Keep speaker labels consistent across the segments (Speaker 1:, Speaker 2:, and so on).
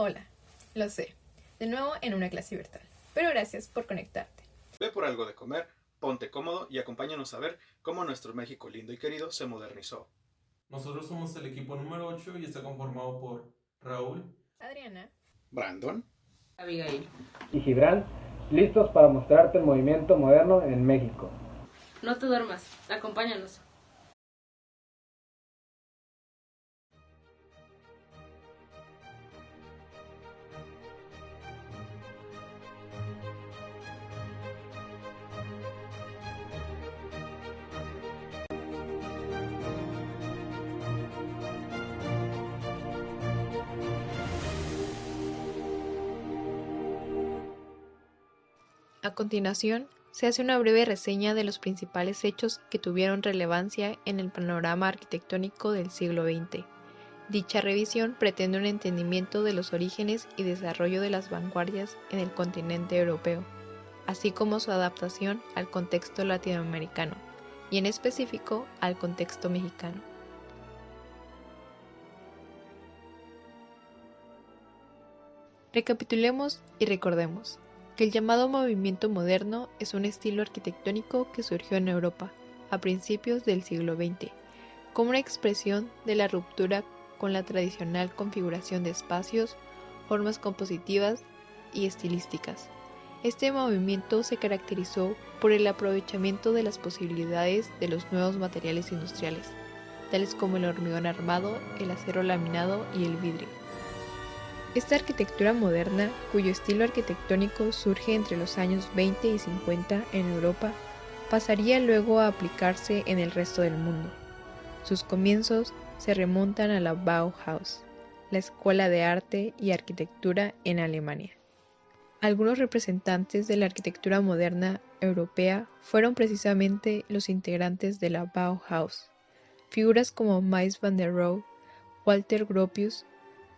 Speaker 1: Hola, lo sé, de nuevo en una clase virtual, pero gracias por conectarte.
Speaker 2: Ve por algo de comer, ponte cómodo y acompáñanos a ver cómo nuestro México lindo y querido se modernizó.
Speaker 3: Nosotros somos el equipo número 8 y está conformado por Raúl,
Speaker 1: Adriana,
Speaker 2: Brandon,
Speaker 4: Abigail.
Speaker 5: Y Gibran, listos para mostrarte el movimiento moderno en México.
Speaker 4: No te duermas, acompáñanos.
Speaker 6: A continuación, se hace una breve reseña de los principales hechos que tuvieron relevancia en el panorama arquitectónico del siglo XX. Dicha revisión pretende un entendimiento de los orígenes y desarrollo de las vanguardias en el continente europeo, así como su adaptación al contexto latinoamericano, y en específico al contexto mexicano. Recapitulemos y recordemos que el llamado movimiento moderno es un estilo arquitectónico que surgió en Europa a principios del siglo XX, como una expresión de la ruptura con la tradicional configuración de espacios, formas compositivas y estilísticas. Este movimiento se caracterizó por el aprovechamiento de las posibilidades de los nuevos materiales industriales, tales como el hormigón armado, el acero laminado y el vidrio. Esta arquitectura moderna, cuyo estilo arquitectónico surge entre los años 20 y 50 en Europa, pasaría luego a aplicarse en el resto del mundo. Sus comienzos se remontan a la Bauhaus, la escuela de arte y arquitectura en Alemania. Algunos representantes de la arquitectura moderna europea fueron precisamente los integrantes de la Bauhaus, figuras como Mies van der Rohe, Walter Gropius,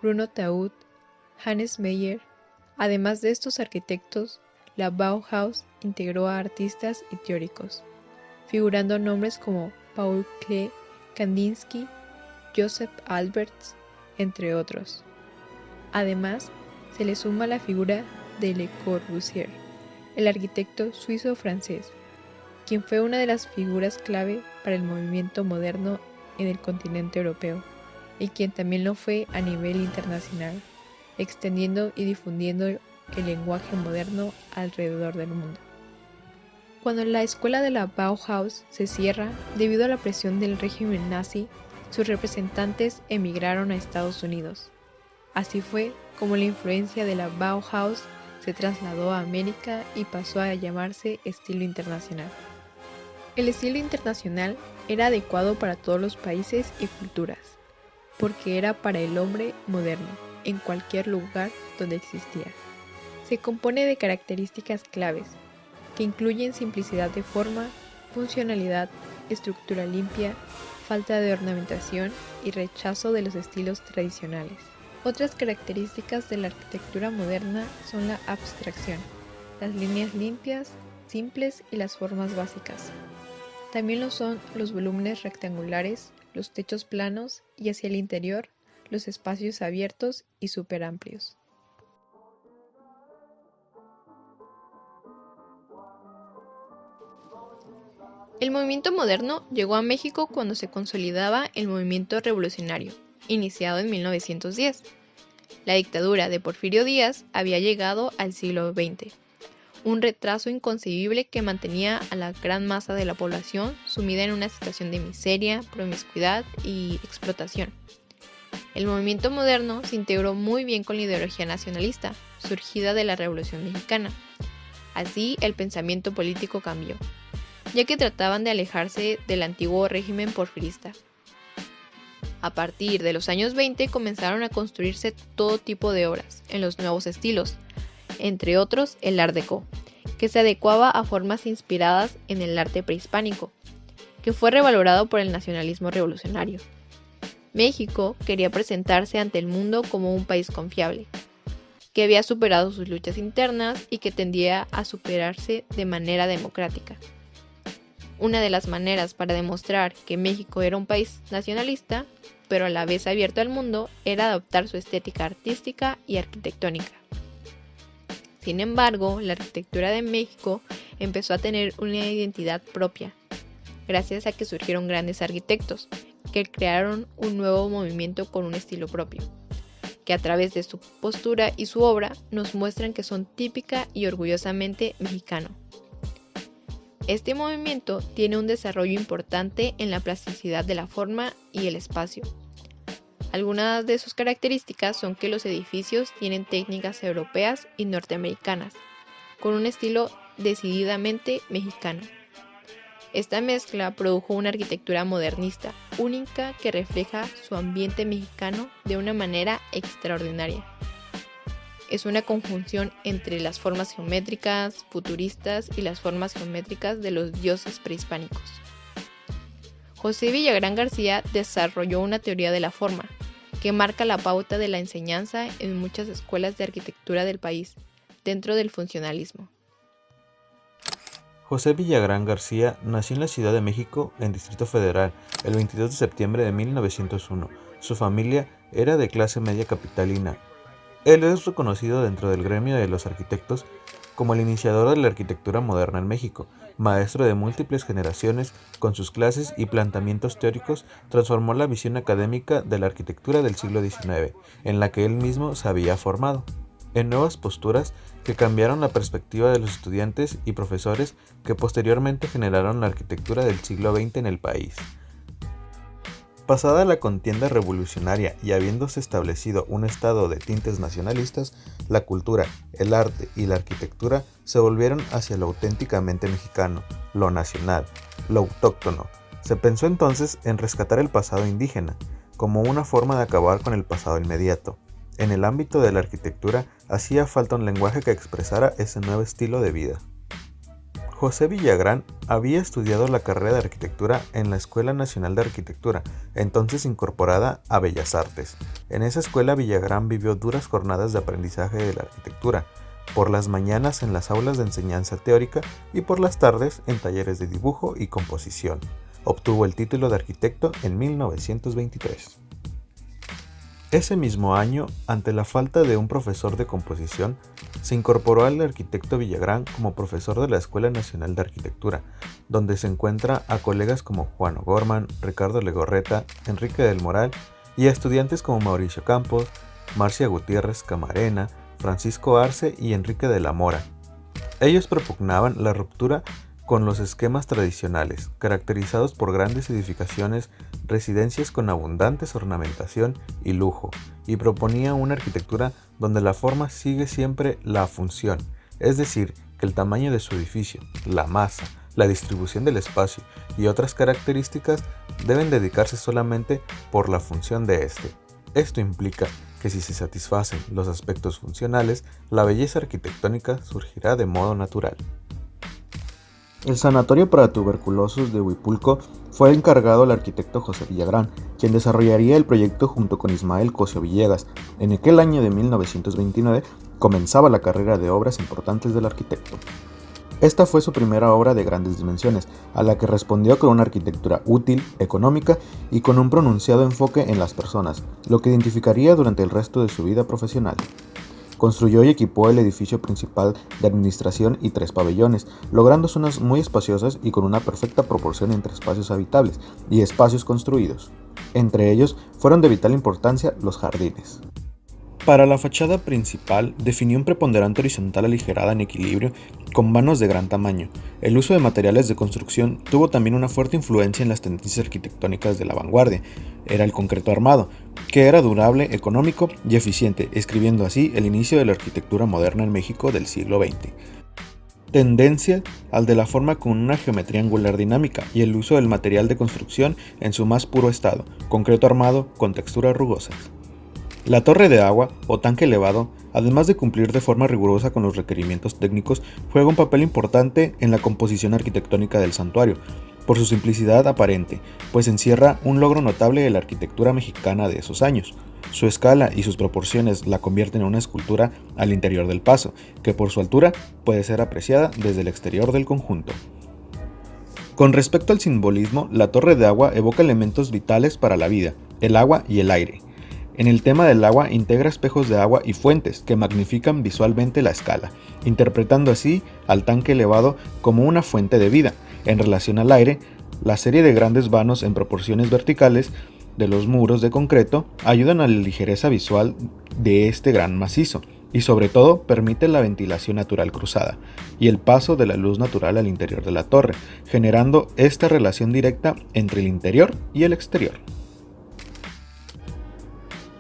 Speaker 6: Bruno Taut, Hannes Meyer. Además de estos arquitectos, la Bauhaus integró a artistas y teóricos, figurando nombres como Paul Klee, Kandinsky, Joseph Alberts, entre otros. Además, se le suma la figura de Le Corbusier, el arquitecto suizo-francés, quien fue una de las figuras clave para el movimiento moderno en el continente europeo, y quien también lo fue a nivel internacional, extendiendo y difundiendo el lenguaje moderno alrededor del mundo. Cuando la escuela de la Bauhaus se cierra debido a la presión del régimen nazi, sus representantes emigraron a Estados Unidos. Así fue como la influencia de la Bauhaus se trasladó a América y pasó a llamarse estilo internacional. El estilo internacional era adecuado para todos los países y culturas, porque era para el hombre moderno, en cualquier lugar donde existía. Se compone de características claves, que incluyen simplicidad de forma, funcionalidad, estructura limpia, falta de ornamentación y rechazo de los estilos tradicionales. Otras características de la arquitectura moderna son la abstracción, las líneas limpias, simples y las formas básicas. También lo son los volúmenes rectangulares, los techos planos y hacia el interior, los espacios abiertos y superamplios. El movimiento moderno llegó a México cuando se consolidaba el movimiento revolucionario, iniciado en 1910. La dictadura de Porfirio Díaz había llegado al siglo XX, un retraso inconcebible que mantenía a la gran masa de la población sumida en una situación de miseria, promiscuidad y explotación. El movimiento moderno se integró muy bien con la ideología nacionalista, surgida de la Revolución Mexicana. Así, el pensamiento político cambió, ya que trataban de alejarse del antiguo régimen porfirista. A partir de los años 20 comenzaron a construirse todo tipo de obras en los nuevos estilos, entre otros el Art Deco, que se adecuaba a formas inspiradas en el arte prehispánico, que fue revalorado por el nacionalismo revolucionario. México quería presentarse ante el mundo como un país confiable, que había superado sus luchas internas y que tendía a superarse de manera democrática. Una de las maneras para demostrar que México era un país nacionalista, pero a la vez abierto al mundo, era adoptar su estética artística y arquitectónica. Sin embargo, la arquitectura de México empezó a tener una identidad propia, gracias a que surgieron grandes arquitectos que crearon un nuevo movimiento con un estilo propio, que a través de su postura y su obra nos muestran que son típica y orgullosamente mexicano. Este movimiento tiene un desarrollo importante en la plasticidad de la forma y el espacio. Algunas de sus características son que los edificios tienen técnicas europeas y norteamericanas, con un estilo decididamente mexicano. Esta mezcla produjo una arquitectura modernista, única que refleja su ambiente mexicano de una manera extraordinaria. Es una conjunción entre las formas geométricas futuristas y las formas geométricas de los dioses prehispánicos. José Villagrán García desarrolló una teoría de la forma, que marca la pauta de la enseñanza en muchas escuelas de arquitectura del país, dentro del funcionalismo.
Speaker 7: José Villagrán García nació en la Ciudad de México, en Distrito Federal, el 22 de septiembre de 1901. Su familia era de clase media capitalina. Él es reconocido dentro del gremio de los arquitectos como el iniciador de la arquitectura moderna en México. Maestro de múltiples generaciones, con sus clases y planteamientos teóricos, transformó la visión académica de la arquitectura del siglo XIX, en la que él mismo se había formado, en nuevas posturas que cambiaron la perspectiva de los estudiantes y profesores que posteriormente generaron la arquitectura del siglo XX en el país. Pasada la contienda revolucionaria y habiéndose establecido un estado de tintes nacionalistas, la cultura, el arte y la arquitectura se volvieron hacia lo auténticamente mexicano, lo nacional, lo autóctono. Se pensó entonces en rescatar el pasado indígena, como una forma de acabar con el pasado inmediato. En el ámbito de la arquitectura hacía falta un lenguaje que expresara ese nuevo estilo de vida. José Villagrán había estudiado la carrera de arquitectura en la Escuela Nacional de Arquitectura, entonces incorporada a Bellas Artes. En esa escuela Villagrán vivió duras jornadas de aprendizaje de la arquitectura, por las mañanas en las aulas de enseñanza teórica y por las tardes en talleres de dibujo y composición. Obtuvo el título de arquitecto en 1923. Ese mismo año, ante la falta de un profesor de composición, se incorporó al arquitecto Villagrán como profesor de la Escuela Nacional de Arquitectura, donde se encuentra a colegas como Juan O'Gorman, Ricardo Legorreta, Enrique del Moral y a estudiantes como Mauricio Campos, Marcia Gutiérrez Camarena, Francisco Arce y Enrique de la Mora. Ellos propugnaban la ruptura con los esquemas tradicionales, caracterizados por grandes edificaciones, residencias con abundantes ornamentación y lujo, y proponía una arquitectura donde la forma sigue siempre la función, es decir, que el tamaño de su edificio, la masa, la distribución del espacio y otras características deben dedicarse solamente por la función de este. Esto implica que si se satisfacen los aspectos funcionales, la belleza arquitectónica surgirá de modo natural. El sanatorio para tuberculosos de Huipulco fue encargado al arquitecto José Villagrán, quien desarrollaría el proyecto junto con Ismael Cosio Villegas. En aquel año de 1929 comenzaba la carrera de obras importantes del arquitecto. Esta fue su primera obra de grandes dimensiones, a la que respondió con una arquitectura útil, económica y con un pronunciado enfoque en las personas, lo que identificaría durante el resto de su vida profesional. Construyó y equipó el edificio principal de administración y 3 pabellones, logrando zonas muy espaciosas y con una perfecta proporción entre espacios habitables y espacios construidos. Entre ellos fueron de vital importancia los jardines. Para la fachada principal definió un preponderante horizontal aligerada en equilibrio con vanos de gran tamaño. El uso de materiales de construcción tuvo también una fuerte influencia en las tendencias arquitectónicas de la vanguardia. Era el concreto armado, que era durable, económico y eficiente, escribiendo así el inicio de la arquitectura moderna en México del siglo XX. Tendencia al de la forma con una geometría angular dinámica y el uso del material de construcción en su más puro estado, concreto armado con texturas rugosas. La torre de agua o tanque elevado, además de cumplir de forma rigurosa con los requerimientos técnicos, juega un papel importante en la composición arquitectónica del santuario, por su simplicidad aparente, pues encierra un logro notable de la arquitectura mexicana de esos años. Su escala y sus proporciones la convierten en una escultura al interior del paso, que por su altura puede ser apreciada desde el exterior del conjunto. Con respecto al simbolismo, la torre de agua evoca elementos vitales para la vida, el agua y el aire. En el tema del agua integra espejos de agua y fuentes que magnifican visualmente la escala, interpretando así al tanque elevado como una fuente de vida. En relación al aire, la serie de grandes vanos en proporciones verticales de los muros de concreto ayudan a la ligereza visual de este gran macizo y sobre todo permite la ventilación natural cruzada y el paso de la luz natural al interior de la torre, generando esta relación directa entre el interior y el exterior.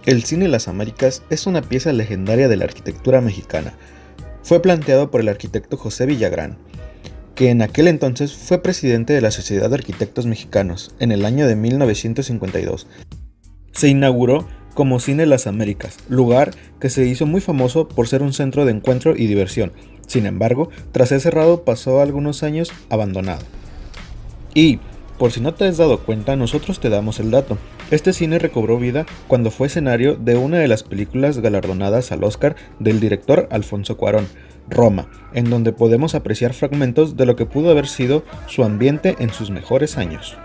Speaker 7: El Cine Las Américas es una pieza legendaria de la arquitectura mexicana. Fue planteado por el arquitecto José Villagrán, que en aquel entonces fue presidente de la Sociedad de Arquitectos Mexicanos en el año de 1952. Se inauguró como Cine Las Américas, lugar que se hizo muy famoso por ser un centro de encuentro y diversión. Sin embargo, tras ser cerrado pasó algunos años abandonado. Y, por si no te has dado cuenta, nosotros te damos el dato. Este cine recobró vida cuando fue escenario de una de las películas galardonadas al Oscar del director Alfonso Cuarón, Roma, en donde podemos apreciar fragmentos de lo que pudo haber sido su ambiente en sus mejores años.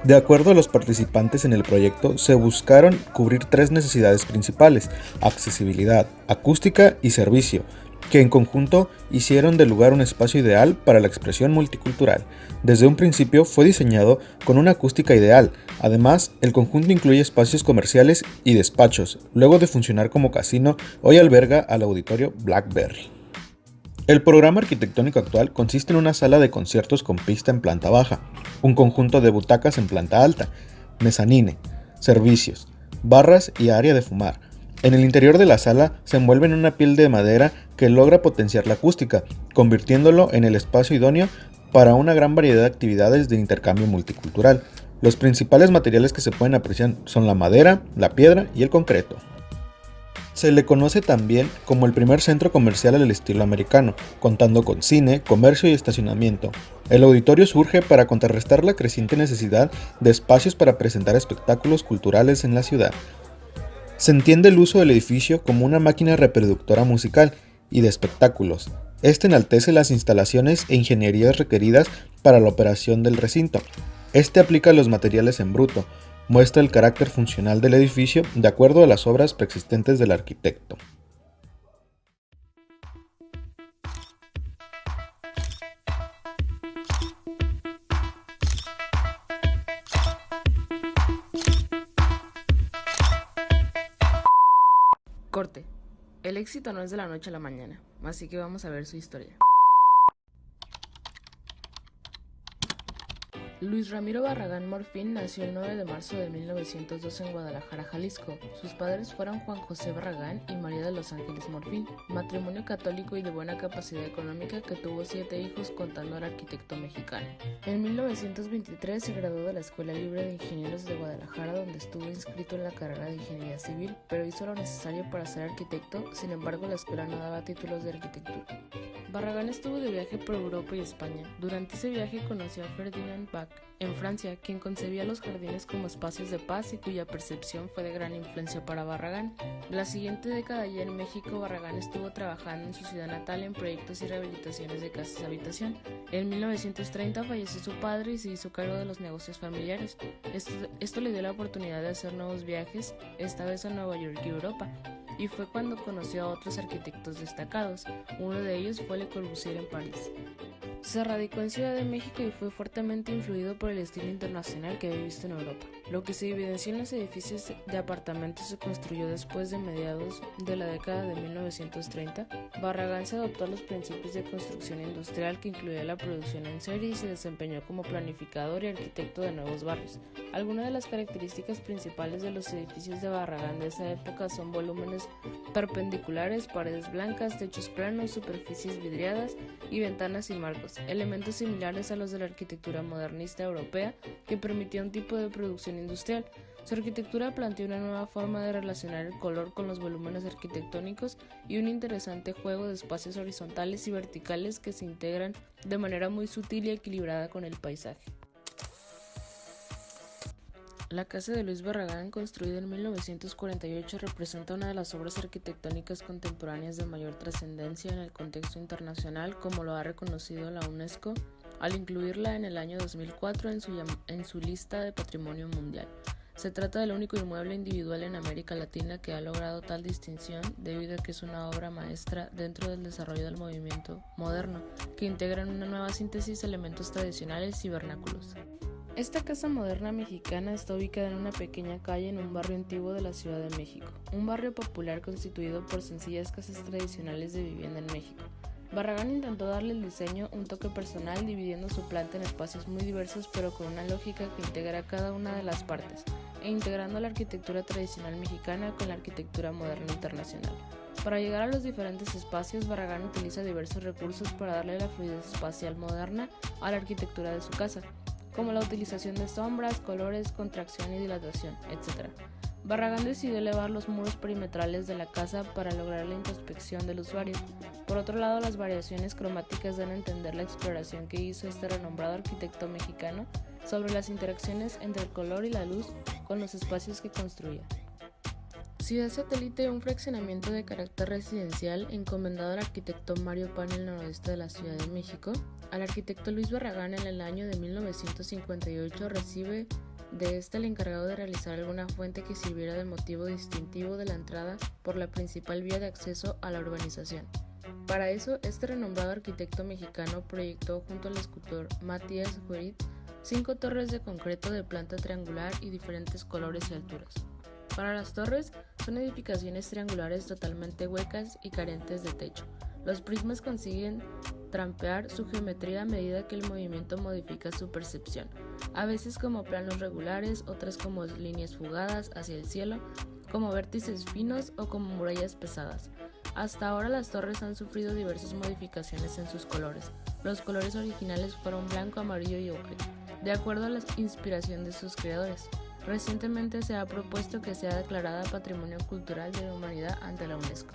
Speaker 7: De acuerdo a los participantes en el proyecto, se buscaron cubrir 3 necesidades principales: accesibilidad, acústica y servicio, que en conjunto hicieron del lugar un espacio ideal para la expresión multicultural. Desde un principio fue diseñado con una acústica ideal. Además, el conjunto incluye espacios comerciales y despachos. Luego de funcionar como casino, hoy alberga al auditorio Blackberry. El programa arquitectónico actual consiste en una sala de conciertos con pista en planta baja, un conjunto de butacas en planta alta, mezanine, servicios, barras y área de fumar. En el interior de la sala se envuelve en una piel de madera que logra potenciar la acústica, convirtiéndolo en el espacio idóneo para una gran variedad de actividades de intercambio multicultural. Los principales materiales que se pueden apreciar son la madera, la piedra y el concreto. Se le conoce también como el primer centro comercial al estilo americano, contando con cine, comercio y estacionamiento. El auditorio surge para contrarrestar la creciente necesidad de espacios para presentar espectáculos culturales en la ciudad. Se entiende el uso del edificio como una máquina reproductora musical y de espectáculos. Este enaltece las instalaciones e ingenierías requeridas para la operación del recinto. Este aplica los materiales en bruto, muestra el carácter funcional del edificio de acuerdo a las obras preexistentes del arquitecto.
Speaker 4: Corte. El éxito no es de la noche a la mañana, así que vamos a ver su historia. Luis Ramiro Barragán Morfín nació el 9 de marzo de 1902 en Guadalajara, Jalisco. Sus padres fueron Juan José Barragán y María de los Ángeles Morfín, matrimonio católico y de buena capacidad económica que tuvo 7 hijos contando al arquitecto mexicano. En 1923 se graduó de la Escuela Libre de Ingenieros de Guadalajara, donde estuvo inscrito en la carrera de Ingeniería Civil, pero hizo lo necesario para ser arquitecto. Sin embargo, la escuela no daba títulos de arquitectura. Barragán estuvo de viaje por Europa y España. Durante ese viaje conoció a Ferdinand Bach en Francia, quien concebía los jardines como espacios de paz y cuya percepción fue de gran influencia para Barragán. La siguiente década ya en México, Barragán estuvo trabajando en su ciudad natal en proyectos y rehabilitaciones de casas de habitación. En 1930 falleció su padre y se hizo cargo de los negocios familiares. Esto le dio la oportunidad de hacer nuevos viajes, esta vez a Nueva York y Europa, y fue cuando conoció a otros arquitectos destacados. Uno de ellos fue Le Corbusier en París. Se radicó en Ciudad de México y fue fuertemente influido por el estilo internacional que había visto en Europa. Lo que se evidenció en los edificios de apartamentos se construyó después de mediados de la década de 1930. Barragán se adoptó a los principios de construcción industrial, que incluía la producción en serie, y se desempeñó como planificador y arquitecto de nuevos barrios. Algunas de las características principales de los edificios de Barragán de esa época son volúmenes perpendiculares, paredes blancas, techos planos, superficies vidriadas y ventanas y marcos, elementos similares a los de la arquitectura modernista europea, que permitía un tipo de producción industrial. Su arquitectura planteó una nueva forma de relacionar el color con los volúmenes arquitectónicos y un interesante juego de espacios horizontales y verticales que se integran de manera muy sutil y equilibrada con el paisaje. La casa de Luis Barragán, construida en 1948, representa una de las obras arquitectónicas contemporáneas de mayor trascendencia en el contexto internacional, como lo ha reconocido la UNESCO al incluirla en el año 2004 en su lista de Patrimonio Mundial. Se trata del único inmueble individual en América Latina que ha logrado tal distinción debido a que es una obra maestra dentro del desarrollo del movimiento moderno, que integra en una nueva síntesis elementos tradicionales y vernáculos. Esta casa moderna mexicana está ubicada en una pequeña calle en un barrio antiguo de la Ciudad de México, un barrio popular constituido por sencillas casas tradicionales de vivienda en México. Barragán intentó darle al diseño un toque personal dividiendo su planta en espacios muy diversos pero con una lógica que integra cada una de las partes e integrando la arquitectura tradicional mexicana con la arquitectura moderna internacional. Para llegar a los diferentes espacios, Barragán utiliza diversos recursos para darle la fluidez espacial moderna a la arquitectura de su casa, como la utilización de sombras, colores, contracción y dilatación, etc. Barragán decidió elevar los muros perimetrales de la casa para lograr la introspección del usuario. Por otro lado, las variaciones cromáticas dan a entender la exploración que hizo este renombrado arquitecto mexicano sobre las interacciones entre el color y la luz con los espacios que construía. Ciudad Satélite, un fraccionamiento de carácter residencial encomendado al arquitecto Mario Pan en el noroeste de la Ciudad de México. Al arquitecto Luis Barragán en el año de 1958 recibe de este el encargado de realizar alguna fuente que sirviera de motivo distintivo de la entrada por la principal vía de acceso a la urbanización. Para eso, este renombrado arquitecto mexicano proyectó junto al escultor Matías Huerit 5 torres de concreto de planta triangular y diferentes colores y alturas. Para las torres, son edificaciones triangulares totalmente huecas y carentes de techo. Los prismas consiguen trampear su geometría a medida que el movimiento modifica su percepción, a veces como planos regulares, otras como líneas fugadas hacia el cielo, como vértices finos o como murallas pesadas. Hasta ahora las torres han sufrido diversas modificaciones en sus colores. Los colores originales fueron blanco, amarillo y ocre, de acuerdo a la inspiración de sus creadores. Recientemente se ha propuesto que sea declarada Patrimonio Cultural de la Humanidad ante la UNESCO.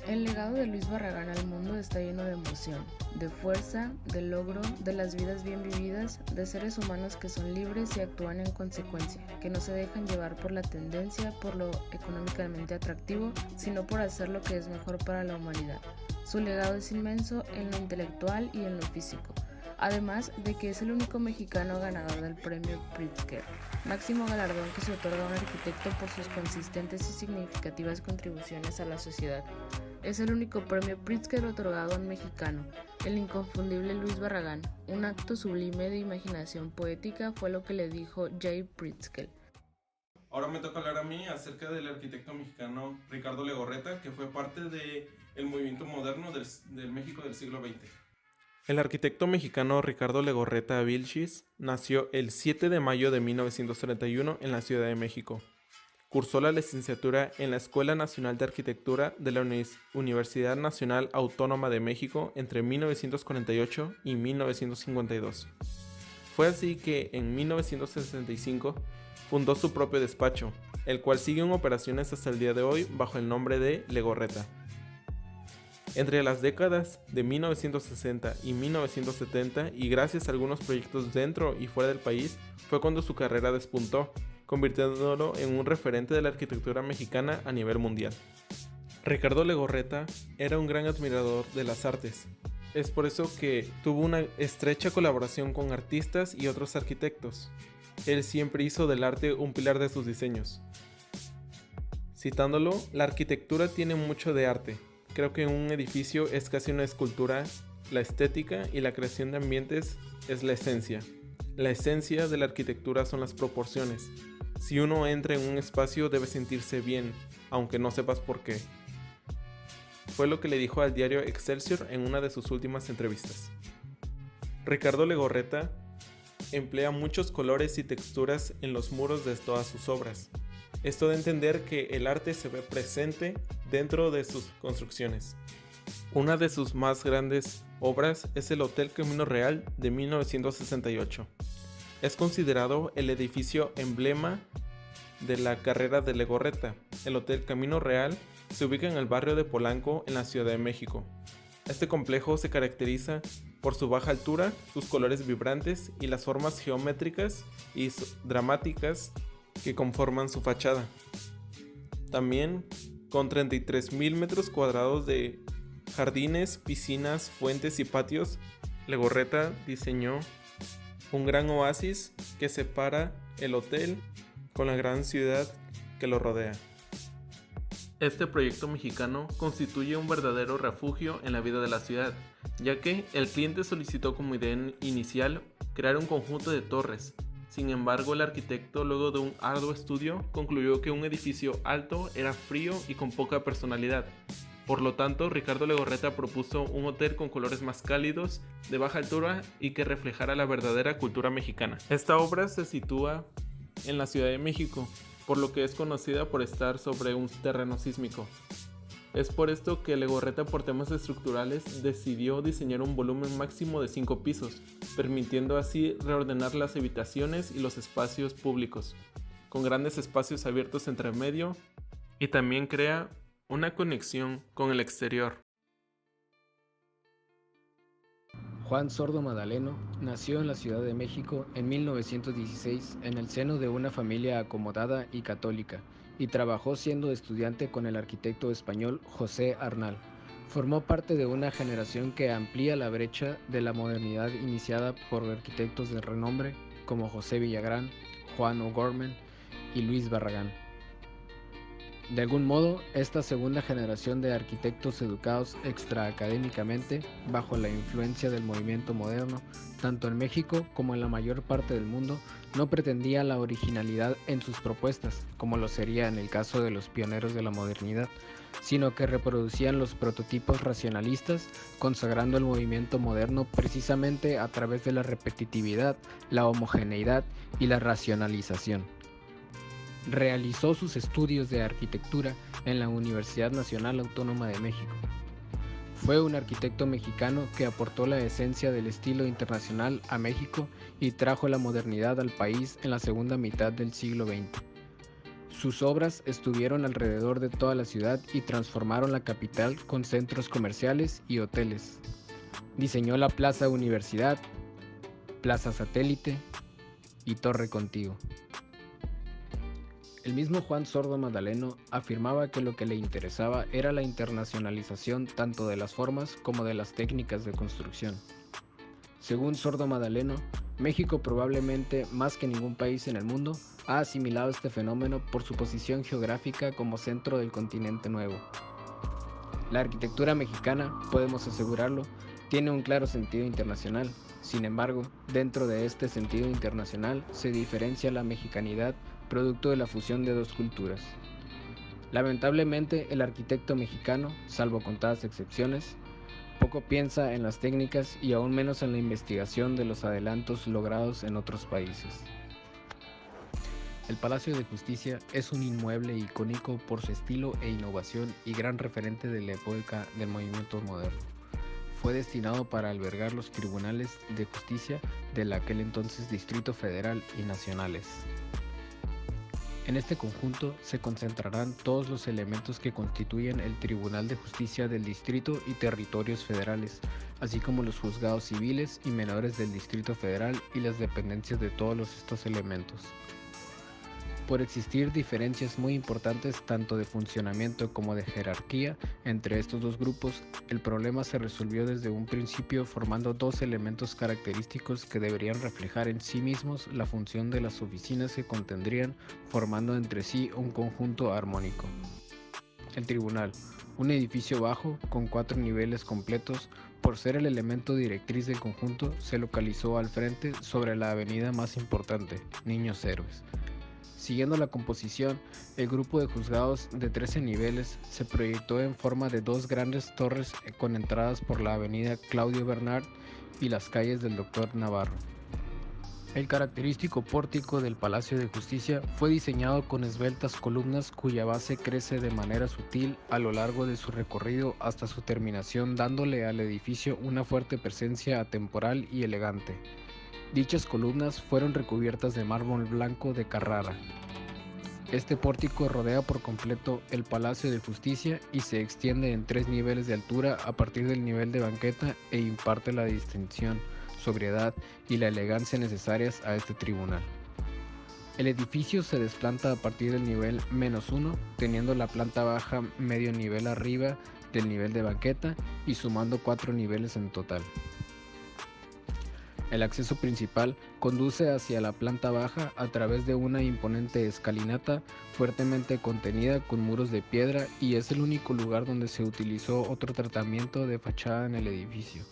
Speaker 4: El legado de Luis Barragán al mundo está lleno de emoción, de fuerza, de logro, de las vidas bien vividas, de seres humanos que son libres y actúan en consecuencia, que no se dejan llevar por la tendencia, por lo económicamente atractivo, sino por hacer lo que es mejor para la humanidad. Su legado es inmenso en lo intelectual y en lo físico, además de que es el único mexicano ganador del Premio Pritzker, máximo galardón que se otorga a un arquitecto por sus consistentes y significativas contribuciones a la sociedad. Es el único premio Pritzker otorgado a un mexicano, el inconfundible Luis Barragán. Un acto sublime de imaginación poética fue lo que le dijo Jay Pritzker.
Speaker 3: Ahora me toca hablar a mí acerca del arquitecto mexicano Ricardo Legorreta, que fue parte del movimiento moderno del México del siglo XX. El arquitecto mexicano Ricardo Legorreta Vilchis nació el 7 de mayo de 1931 en la Ciudad de México. Cursó la licenciatura en la Escuela Nacional de Arquitectura de la Universidad Nacional Autónoma de México entre 1948 y 1952. Fue así que en 1965 fundó su propio despacho, el cual sigue en operaciones hasta el día de hoy bajo el nombre de Legorreta. Entre las décadas de 1960 y 1970, y gracias a algunos proyectos dentro y fuera del país, fue cuando su carrera despuntó, convirtiéndolo en un referente de la arquitectura mexicana a nivel mundial. Ricardo Legorreta era un gran admirador de las artes. Es por eso que tuvo una estrecha colaboración con artistas y otros arquitectos. Él siempre hizo del arte un pilar de sus diseños. Citándolo, la arquitectura tiene mucho de arte. Creo que un edificio es casi una escultura. La estética y la creación de ambientes es la esencia. La esencia de la arquitectura son las proporciones. Si uno entra en un espacio debe sentirse bien, aunque no sepas por qué. Fue lo que le dijo al diario Excelsior en una de sus últimas entrevistas. Ricardo Legorreta emplea muchos colores y texturas en los muros de todas sus obras. Esto da a entender que el arte se ve presente dentro de sus construcciones. Una de sus más grandes obras es el Hotel Camino Real de 1968. Es considerado el edificio emblema de la carrera de Legorreta. El Hotel Camino Real se ubica en el barrio de Polanco, en la Ciudad de México. Este complejo se caracteriza por su baja altura, sus colores vibrantes y las formas geométricas y dramáticas que conforman su fachada. También con 33,000 metros cuadrados de jardines, piscinas, fuentes y patios, Legorreta diseñó un gran oasis que separa el hotel con la gran ciudad que lo rodea. Este proyecto mexicano constituye un verdadero refugio en la vida de la ciudad, ya que el cliente solicitó como idea inicial crear un conjunto de torres. Sin embargo, el arquitecto, luego de un arduo estudio, concluyó que un edificio alto era frío y con poca personalidad. Por lo tanto, Ricardo Legorreta propuso un hotel con colores más cálidos, de baja altura y que reflejara la verdadera cultura mexicana. Esta obra se sitúa en la Ciudad de México, por lo que es conocida por estar sobre un terreno sísmico. Es por esto que Legorreta, por temas estructurales, decidió diseñar un volumen máximo de 5 pisos, permitiendo así reordenar las habitaciones y los espacios públicos, con grandes espacios abiertos entre medio, y también crea una conexión con el exterior.
Speaker 5: Juan Sordo Madaleno nació en la Ciudad de México en 1916 en el seno de una familia acomodada y católica, y trabajó siendo estudiante con el arquitecto español José Arnal. Formó parte de una generación que amplía la brecha de la modernidad iniciada por arquitectos de renombre como José Villagrán, Juan O'Gorman y Luis Barragán. De algún modo, esta segunda generación de arquitectos educados extraacadémicamente, bajo la influencia del movimiento moderno, tanto en México como en la mayor parte del mundo, no pretendía la originalidad en sus propuestas, como lo sería en el caso de los pioneros de la modernidad, sino que reproducían los prototipos racionalistas, consagrando el movimiento moderno precisamente a través de la repetitividad, la homogeneidad y la racionalización. Realizó sus estudios de arquitectura en la Universidad Nacional Autónoma de México. Fue un arquitecto mexicano que aportó la esencia del estilo internacional a México y trajo la modernidad al país en la segunda mitad del siglo XX. Sus obras estuvieron alrededor de toda la ciudad y transformaron la capital con centros comerciales y hoteles. Diseñó la Plaza Universidad, Plaza Satélite y Torre Contigo. El mismo Juan Sordo Madaleno afirmaba que lo que le interesaba era la internacionalización tanto de las formas como de las técnicas de construcción. Según Sordo Madaleno, México probablemente más que ningún país en el mundo ha asimilado este fenómeno por su posición geográfica como centro del continente nuevo. La arquitectura mexicana, podemos asegurarlo, tiene un claro sentido internacional. Sin embargo, dentro de este sentido internacional se diferencia la mexicanidad producto de la fusión de dos culturas. Lamentablemente, el arquitecto mexicano, salvo contadas excepciones, poco piensa en las técnicas y aún menos en la investigación de los adelantos logrados en otros países. El Palacio de Justicia es un inmueble icónico por su estilo e innovación y gran referente de la época del movimiento moderno. Fue destinado para albergar los tribunales de justicia del aquel entonces Distrito Federal y nacionales. En este conjunto se concentrarán todos los elementos que constituyen el Tribunal de Justicia del Distrito y Territorios Federales, así como los juzgados civiles y menores del Distrito Federal y las dependencias de todos estos elementos. Por existir diferencias muy importantes tanto de funcionamiento como de jerarquía entre estos dos grupos, el problema se resolvió desde un principio formando dos elementos característicos que deberían reflejar en sí mismos la función de las oficinas que contendrían, formando entre sí un conjunto armónico. El tribunal, un edificio bajo con 4 niveles completos, por ser el elemento directriz del conjunto, se localizó al frente sobre la avenida más importante, Niños Héroes. Siguiendo la composición, el grupo de juzgados de 13 niveles se proyectó en forma de dos grandes torres con entradas por la avenida Claudio Bernard y las calles del Dr. Navarro. El característico pórtico del Palacio de Justicia fue diseñado con esbeltas columnas cuya base crece de manera sutil a lo largo de su recorrido hasta su terminación, dándole al edificio una fuerte presencia atemporal y elegante. Dichas columnas fueron recubiertas de mármol blanco de Carrara. Este pórtico rodea por completo el Palacio de Justicia y se extiende en 3 niveles de altura a partir del nivel de banqueta e imparte la distinción, sobriedad y la elegancia necesarias a este tribunal. El edificio se desplanta a partir del nivel -1, teniendo la planta baja medio nivel arriba del nivel de banqueta y sumando 4 niveles en total. El acceso principal conduce hacia la planta baja a través de una imponente escalinata fuertemente contenida con muros de piedra y es el único lugar donde se utilizó otro tratamiento de fachada en el edificio.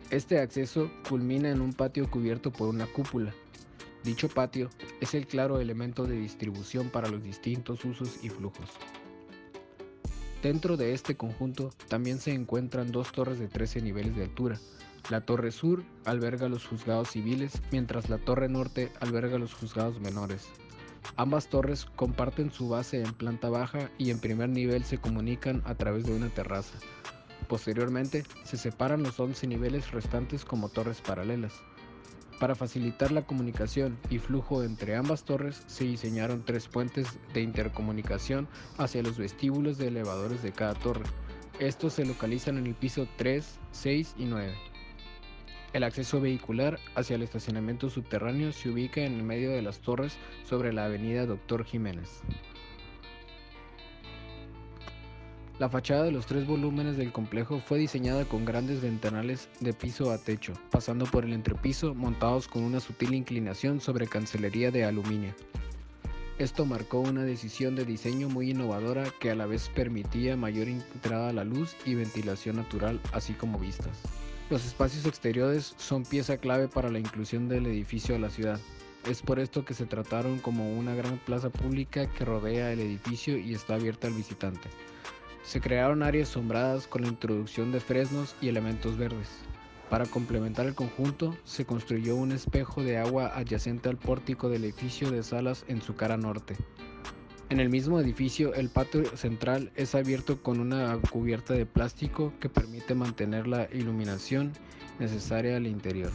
Speaker 5: Este acceso culmina en un patio cubierto por una cúpula. Dicho patio es el claro elemento de distribución para los distintos usos y flujos. Dentro de este conjunto también se encuentran dos torres de 13 niveles de altura. La torre sur alberga los juzgados civiles, mientras la torre norte alberga los juzgados menores. Ambas torres comparten su base en planta baja y en primer nivel se comunican a través de una terraza. Posteriormente, se separan los 11 niveles restantes como torres paralelas. Para facilitar la comunicación y flujo entre ambas torres, se diseñaron 3 puentes de intercomunicación hacia los vestíbulos de elevadores de cada torre. Estos se localizan en el piso 3, 6 y 9. El acceso vehicular hacia el estacionamiento subterráneo se ubica en el medio de las torres sobre la avenida Dr. Jiménez. La fachada de los 3 volúmenes del complejo fue diseñada con grandes ventanales de piso a techo, pasando por el entrepiso montados con una sutil inclinación sobre cancelería de aluminio. Esto marcó una decisión de diseño muy innovadora que a la vez permitía mayor entrada a la luz y ventilación natural, así como vistas. Los espacios exteriores son pieza clave para la inclusión del edificio a la ciudad. Es por esto que se trataron como una gran plaza pública que rodea el edificio y está abierta al visitante. Se crearon áreas sombradas con la introducción de fresnos y elementos verdes. Para complementar el conjunto, se construyó un espejo de agua adyacente al pórtico del edificio de salas en su cara norte. En el mismo edificio, el patio central es abierto con una cubierta de plástico que permite mantener la iluminación necesaria al interior.